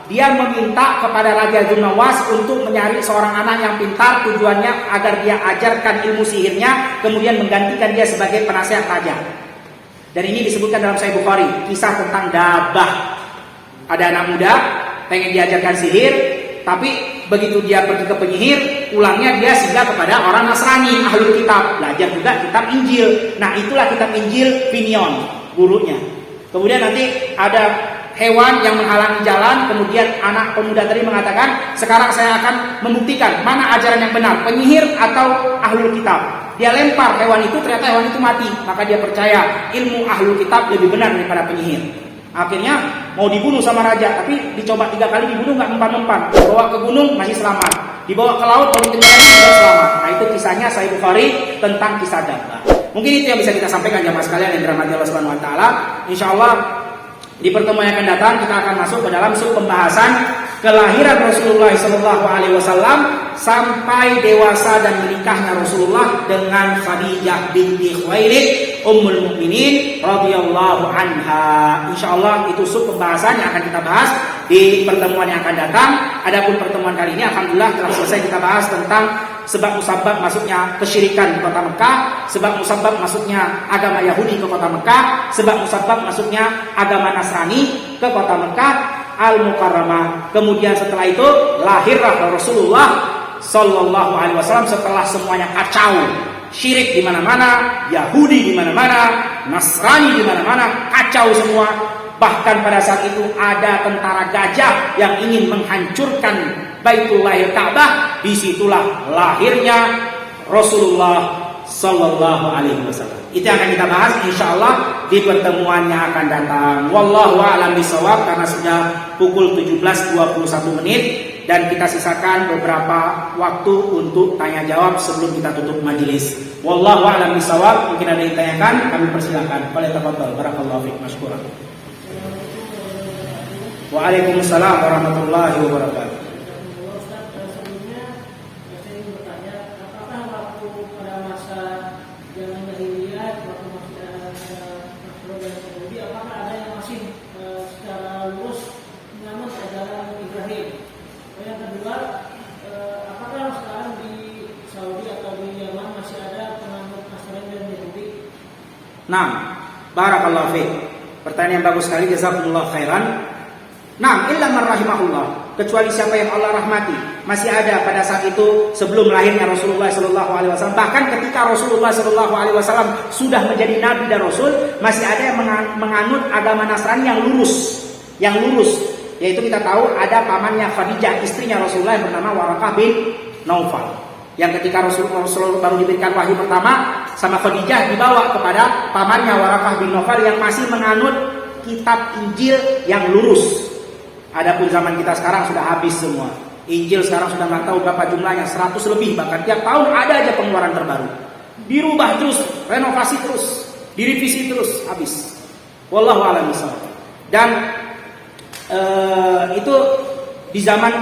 Dia meminta kepada Raja Dzu Nawas untuk mencari seorang anak yang pintar, tujuannya agar dia ajarkan ilmu sihirnya, kemudian menggantikan dia sebagai penasehat raja. Dan ini disebutkan dalam Sahih Bukhari, kisah tentang Dabah. Ada anak muda pengen diajarkan sihir, tapi begitu dia pergi ke penyihir, pulangnya dia singgah kepada orang Nasrani, ahlul kitab, belajar juga kitab Injil. Nah itulah kitab Injil Finion, gurunya. Kemudian nanti ada hewan yang menghalangi jalan. Kemudian anak pemuda tadi mengatakan, sekarang saya akan membuktikan mana ajaran yang benar, penyihir atau ahlul kitab. Dia lempar hewan itu, ternyata hewan itu mati. Maka dia percaya ilmu ahlul kitab lebih benar daripada penyihir. Akhirnya mau dibunuh sama raja, tapi dicoba 3 kali dibunuh nggak mempan-mempan. Dibawa ke gunung masih selamat, dibawa ke laut baru tenggelam tidak selamat. Nah itu kisahnya Sahih Bukhari tentang kisah Dabah. Mungkin itu yang bisa kita sampaikan jamaah sekalian yang dirahmati Allah Subhanahu Wa Taala. Insyaallah di pertemuan yang akan datang kita akan masuk ke dalam sub pembahasan kelahiran Rasulullah SAW sampai dewasa dan menikahnya Rasulullah dengan Khadijah binti Khuwailid Ummul Mukminin radhiyallahu anha. Insyaallah itu sub pembahasan yang akan kita bahas di pertemuan yang akan datang. Adapun pertemuan kali ini alhamdulillah telah selesai kita bahas tentang sebab musabab masuknya kesyirikan di kota Mekah, sebab musabab masuknya agama Yahudi ke kota Mekah, sebab musabab masuknya agama Nasrani ke kota Mekah Al-Mukarramah. Kemudian setelah itu lahirlah Rasulullah Sallallahu Alaihi Wasallam setelah semuanya kacau, syirik di mana-mana, Yahudi di mana-mana, Nasrani di mana-mana, kacau semua. Bahkan pada saat itu ada tentara gajah yang ingin menghancurkan Baitullahil Ka'bah. Disitulah lahirnya Rasulullah Sallallahu Alaihi Wasallam. Itu yang akan kita bahas insyaallah di pertemuan yang akan datang. Wallahu a'lam bishawab, karena sudah pukul 17.21 dan kita sisakan beberapa waktu untuk tanya jawab sebelum kita tutup majelis. Wallahu a'lam bishawab. Mungkin ada yang ditanyakan, kami persilakan. Tafadhol. Barakallahu fiik. Masykuran. Waalaikumsalam warahmatullahi wabarakatuh. Sebelumnya saya ingin bertanya, apakah waktu pada masa zaman jahiliyah, waktu masih ada Rasulullah dan Yahudi, apakah ada yang masih secara lurus menganut ajaran Ibrahim? Yang kedua, apakah sekarang di Saudi atau di Yaman masih ada penganut Nasrani dan Yahudi? Nah, barakallahu fiik. Pertanyaan yang bagus sekali, jazakumullah khairan. Nah, illa man rahimahullah, kecuali siapa yang Allah rahmati. Masih ada pada saat itu sebelum lahirnya Rasulullah SAW. Bahkan ketika Rasulullah SAW sudah menjadi nabi dan rasul, masih ada yang menganut agama Nasrani yang lurus. Yaitu kita tahu ada pamannya Khadijah, istrinya Rasulullah yang bernama Waraqah bin Naufal. Yang ketika Rasulullah baru diberikan wahyu pertama sama Khadijah, dibawa kepada pamannya Waraqah bin Naufal yang masih menganut kitab Injil yang lurus. Adapun zaman kita sekarang sudah habis semua. Injil sekarang sudah nggak tahu berapa jumlahnya, 100 lebih, bahkan tiap tahun ada aja pengeluaran terbaru. Dirubah terus, renovasi terus, direvisi terus, habis. Wallahu a'lam bishawab. Dan itu di zaman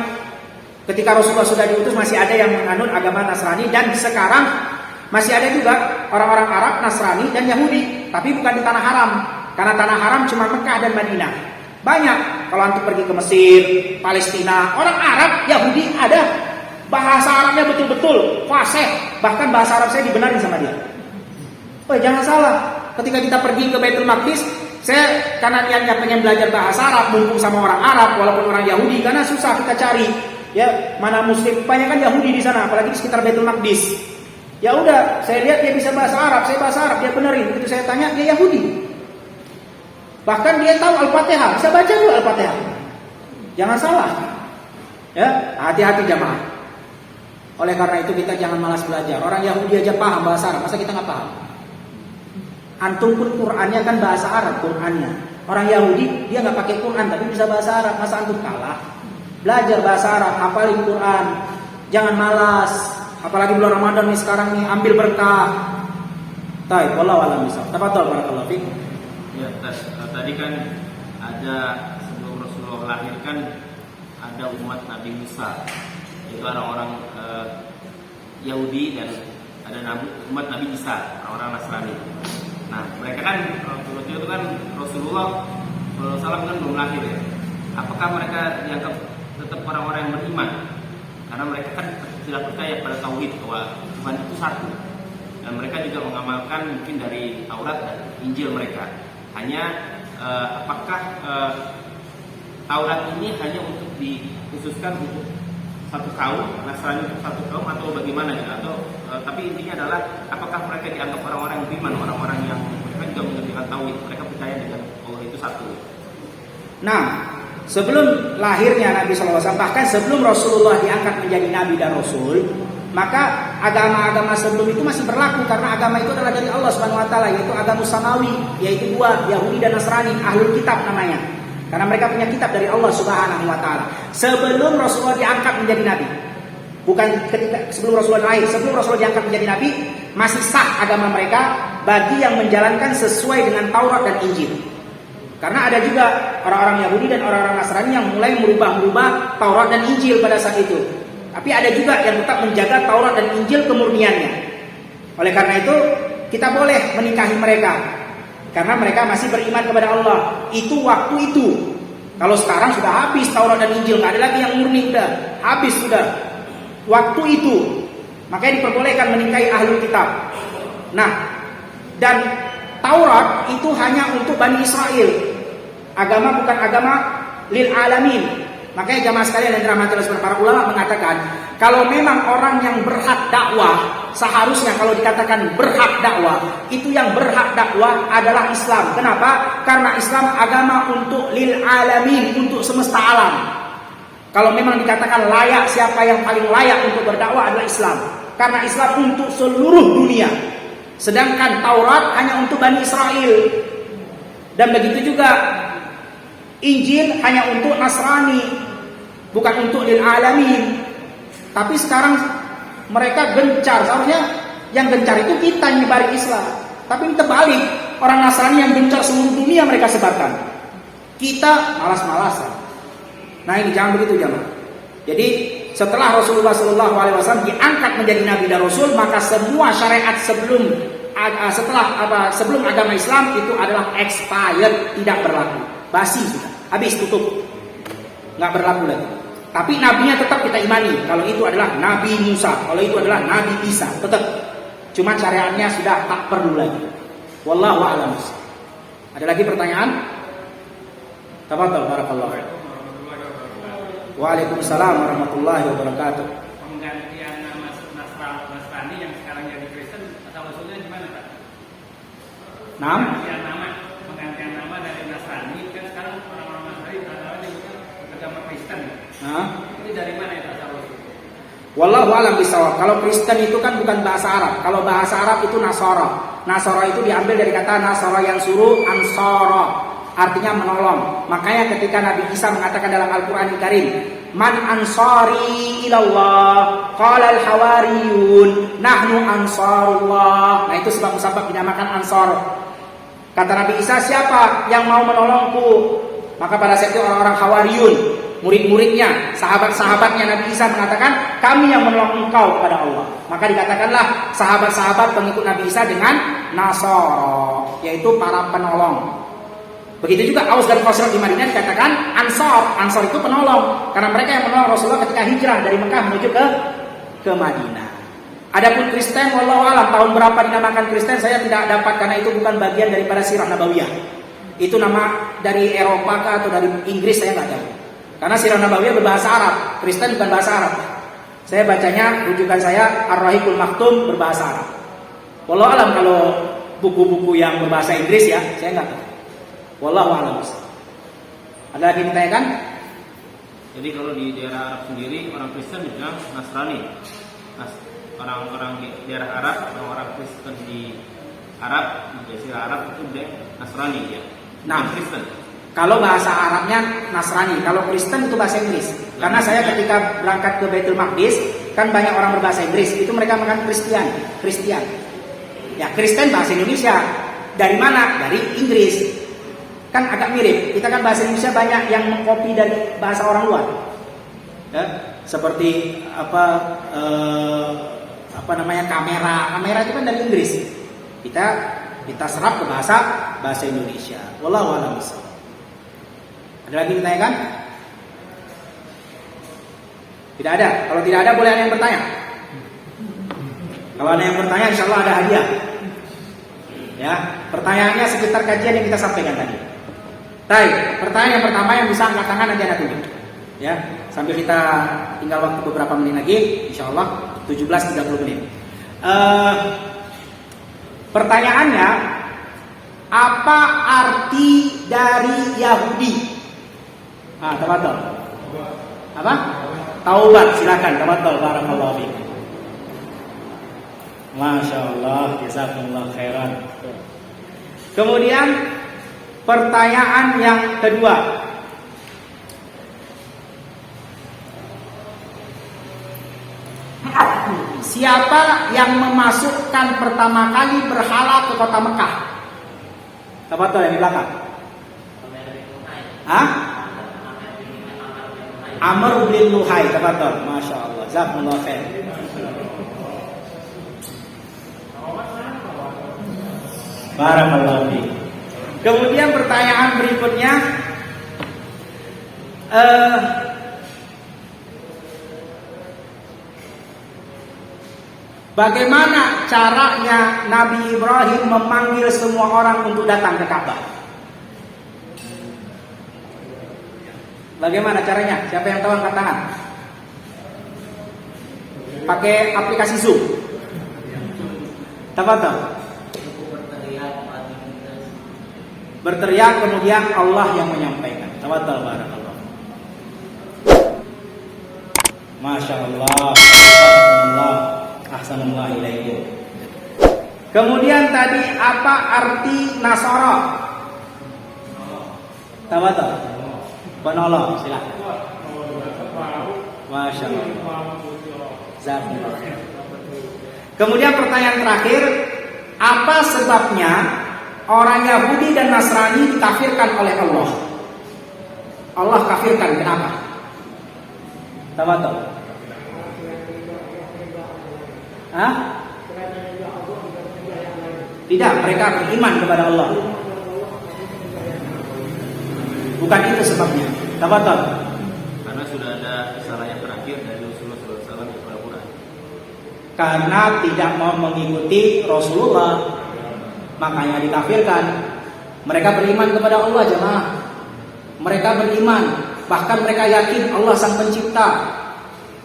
ketika Rasulullah sudah diutus masih ada yang menganut agama Nasrani, dan sekarang masih ada juga orang-orang Arab, Nasrani dan Yahudi, tapi bukan di tanah haram. Karena tanah haram cuma Mekah dan Madinah. Banyak kalau antum pergi ke Mesir, Palestina, orang Arab, Yahudi ada. Bahasa Arabnya betul-betul fasih. Bahkan bahasa Arab saya dibenarin sama dia. Oh, jangan salah. Ketika kita pergi ke Baitul Maqdis, saya karena niatnya pengen belajar bahasa Arab, mumpung sama orang Arab walaupun orang Yahudi, karena susah kita cari. Ya, mana muslim, banyak kan Yahudi di sana, apalagi di sekitar Baitul Maqdis. Ya udah, saya lihat dia bisa bahasa Arab, saya bahasa Arab, dia benerin. Begitu saya tanya, dia Yahudi. Bahkan dia tahu Al-Fatihah, bisa baca juga Al-Fatihah. Jangan salah. Ya, hati-hati jamaah. Oleh karena itu kita jangan malas belajar. Orang Yahudi aja paham bahasa Arab, masa kita nggak paham? Antum pun Qur'annya kan bahasa Arab, Qur'annya. Orang Yahudi dia nggak pakai Qur'an tapi bisa bahasa Arab, masa antum kalah? Belajar bahasa Arab, hafalin Qur'an. Jangan malas. Apalagi bulan Ramadan nih sekarang nih, ambil berkah. Baik, wallahu a'lam bishawab. Tafadhol barakallahu fiik. Ya, tadi kan ada sebelum Rasulullah melahirkan ada umat Nabi Musa, yaitu orang-orang Yahudi, dan ada umat Nabi Isa, orang-orang Nasrani. Nah, mereka kan waktu itu kan Rasulullah SAW kan belum lahir ya. Apakah mereka dianggap tetap orang-orang yang beriman? Karena mereka kan tidak percaya pada tauhid bahwa Tuhan itu satu, dan mereka juga mengamalkan mungkin dari Taurat dan Injil mereka. Hanya apakah Taurat ini hanya untuk dikhususkan untuk satu kaum, Nasrani untuk satu kaum, atau bagaimana ya? Atau tapi intinya adalah apakah mereka dianggap orang-orang yang beriman, orang-orang yang mereka juga mengerti tauhid, mereka percaya dengan Allah itu satu. Nah, sebelum lahirnya Nabi SAW, bahkan sebelum Rasulullah diangkat menjadi Nabi dan Rasul, maka agama-agama sebelum itu masih berlaku, karena agama itu adalah dari Allah Subhanahu Wa Taala, yaitu agama samawi, yaitu dua, Yahudi dan Nasrani, ahlul kitab namanya, karena mereka punya kitab dari Allah Subhanahu Wa Taala. Sebelum Rasulullah diangkat menjadi Nabi, bukan ketika sebelum Rasulullah lahir, sebelum Rasulullah diangkat menjadi Nabi, masih sah agama mereka bagi yang menjalankan sesuai dengan Taurat dan Injil. Karena ada juga orang-orang Yahudi dan orang-orang Nasrani yang mulai merubah-rubah Taurat dan Injil pada saat itu. Tapi ada juga yang tetap menjaga Taurat dan Injil kemurniannya. Oleh karena itu, kita boleh menikahi mereka, karena mereka masih beriman kepada Allah. Itu waktu itu. Kalau sekarang sudah habis Taurat dan Injil, nggak ada lagi yang murni, udah habis sudah. Waktu itu, makanya diperbolehkan menikahi ahlul kitab. Nah, dan Taurat itu hanya untuk Bani Israel. Agama bukan agama lil alamin. Makanya jamaah sekalian yang dirahmati oleh para ulama mengatakan, kalau memang orang yang berhak dakwah, seharusnya kalau dikatakan berhak dakwah, itu yang berhak dakwah adalah Islam. Kenapa? Karena Islam agama untuk lil alamin, untuk semesta alam. Kalau memang dikatakan layak, siapa yang paling layak untuk berdakwah adalah Islam. Karena Islam untuk seluruh dunia. Sedangkan Taurat hanya untuk Bani Israel. Dan begitu juga Injil hanya untuk Nasrani, bukan untuk lil alamin. Tapi sekarang mereka gencar, seharusnya yang gencar itu kita nyebarin Islam. Tapi ini terbalik, orang Nasrani yang gencar seluruh dunia mereka sebarkan. Kita malas-malasan. Nah ini jangan begitu jamaah. Jadi setelah Rasulullah SAW diangkat menjadi Nabi dan Rasul, maka semua syariat sebelum agama Islam itu adalah expired, tidak berlaku, basi sudah, habis, tutup, nggak berlaku lagi. Tapi nabinya tetap kita imani. Kalau itu adalah Nabi Musa, kalau itu adalah Nabi Isa, tetap. Cuma syariatnya sudah tak perlu lagi. Wallahu a'lam. Ada lagi pertanyaan? Tafadhal, barakallahu. Waalaikumsalam warahmatullahi wabarakatuh. Penggantian nama Nasrani yang sekarang jadi Kristen, asal usulnya gimana Pak? Penggantian nama dari Nasrani, kan sekarang orang-orang Nasrani rata-rata agama Kristen. Ini dari mana itu asal usulnya? Wallahu a'lam bishawab. Kalau Kristen itu kan bukan bahasa Arab. Kalau bahasa Arab itu Nasara. Nasara itu diambil dari kata Nasara yang suruh ansara, artinya menolong. Makanya ketika Nabi Isa mengatakan dalam Al-Quran Karim, Man ansari ilallah, qala al-hawariyun, nahnu ansarullah. Nah itu sebab-sebab dinamakan ansar. Kata Nabi Isa, siapa yang mau menolongku? Maka pada saat itu orang-orang hawariyun, murid-muridnya, sahabat-sahabatnya Nabi Isa mengatakan, kami yang menolong engkau kepada Allah. Maka dikatakanlah sahabat-sahabat pengikut Nabi Isa dengan Nasara, yaitu para penolong. Begitu juga Aus dan Khazraj di Madinah dikatakan Ansar. Ansar itu penolong, karena mereka yang menolong Rasulullah ketika hijrah dari Mekah menuju ke Madinah. Adapun Kristen, wallahu alam, tahun berapa dinamakan Kristen saya tidak dapat, karena itu bukan bagian daripada sirah nabawiyah. Itu nama dari Eropa kah atau dari Inggris saya nggak tahu. Karena sirah nabawiyah berbahasa Arab, Kristen bukan bahasa Arab. Saya bacanya, rujukan saya Ar-Rahiqul Maktum berbahasa Arab. Wallahu alam kalau buku-buku yang berbahasa Inggris ya, saya nggak tahu. Wallahu a'lam. Ada lagi yang ditanyakan? Jadi kalau di daerah Arab sendiri orang Kristen dibilang Nasrani. Orang-orang di daerah Arab, orang-orang Kristen di Arab, di Jazirah Arab itu dia Nasrani ya. Nah, Kristen. Kalau bahasa Arabnya Nasrani, kalau Kristen itu bahasa Inggris. Karena saya ketika berangkat ke Baitul Maqdis, kan banyak orang berbahasa Inggris, itu mereka mengatakan Kristian. Ya, Kristen bahasa Indonesia. Dari mana? Dari Inggris. Kan agak mirip. Kita kan bahasa Indonesia banyak yang mengkopi dari bahasa orang luar. Ya, seperti apa namanya kamera itu kan dari Inggris. Kita serap ke bahasa Indonesia. Wallahu a'lam. Ada lagi yang ditanyakan? Tidak ada. Kalau tidak ada boleh ada yang bertanya. Kalau ada yang bertanya, insya Allah ada hadiah. Ya, pertanyaannya sekitar kajian yang kita sampaikan tadi. Baik, pertanyaan yang pertama yang bisa angkat tangan nanti ada tulis. Ya, sambil kita tinggal waktu beberapa menit lagi, insya Allah 17.30 menit. Pertanyaannya, apa arti dari Yahudi? Tafadhol. Apa? Taubat, silakan. Tafadhol, barakallahu fiik. Masya Allah, jazakumullah khairan. Kemudian pertanyaan yang kedua. Siapa yang memasukkan pertama kali berhala ke kota Mekah? Tafadhol yang di belakang. Amr bin Luhai, tafadhol. Masya Allah, jazakumullah khair. Barakallahu fiik. Kemudian pertanyaan berikutnya, bagaimana caranya Nabi Ibrahim memanggil semua orang untuk datang ke Ka'bah? Bagaimana caranya? Siapa yang tahu angkat tangan? Pakai aplikasi Zoom. Tafadhol. Berteriak kemudian Allah yang menyampaikan. Tafadhol, barakallah. Masya Allah. Ahsanallah ilaikum. Kemudian tadi apa arti Nasara? Tafadhol. Penolong, silakan. Masya Allah. Jazakumullah. Kemudian pertanyaan terakhir, apa sebabnya orang Yahudi dan Nasrani dikafirkan oleh Allah? Allah kafirkan, kenapa? Tafadhol. Tidak, mereka beriman kepada Allah. Bukan itu sebabnya. Tafadhol. Karena sudah ada risalah yang terakhir dari Rasulullah SAW di Al-Quran. Karena tidak mau mengikuti Rasulullah, makanya dikafirkan. Mereka beriman kepada Allah, jemaah. Mereka beriman, bahkan mereka yakin Allah sang pencipta.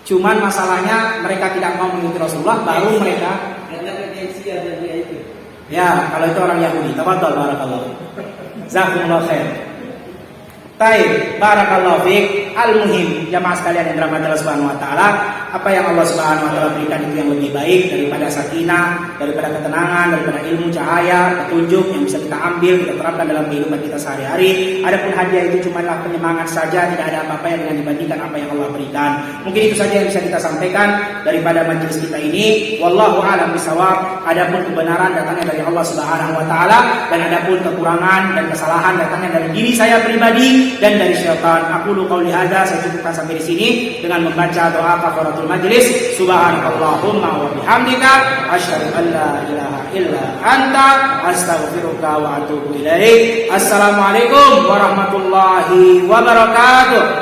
Cuman masalahnya mereka tidak mau mengikuti Rasulullah, baru mereka. Ya, kalau itu orang Yahudi. Tafadhol, barakallahu. Jazakumullah khair. Baik, barakallahu fiik. Al-muhim, jamaah sekalian yang dirahmati Allah Subhanahu wa taala, apa yang Allah Subhanahu wa taala berikan itu yang lebih baik daripada sakinah, daripada ketenangan, daripada ilmu, cahaya, petunjuk yang bisa kita ambil, kita terapkan dalam kehidupan kita sehari-hari. Adapun hadiah itu cumalah penyemangat saja, tidak ada apa-apa yang dengan dibandingkan apa yang Allah berikan. Mungkin itu saja yang bisa kita sampaikan daripada majelis kita ini. Wallahu a'lam bishawab. Adapun kebenaran datangnya dari Allah Subhanahu wa taala, dan adapun kekurangan dan kesalahan datangnya dari diri saya pribadi dan dari syaitan. Aku qauli hadza, saya cukupkan sampai di sini dengan membaca doa kafaratul majlis. Subhanakallahumma wa bihamdika asyhadu an la ilaha illa anta astaghfiruka wa atubu ilaik. Assalamualaikum warahmatullahi wabarakatuh.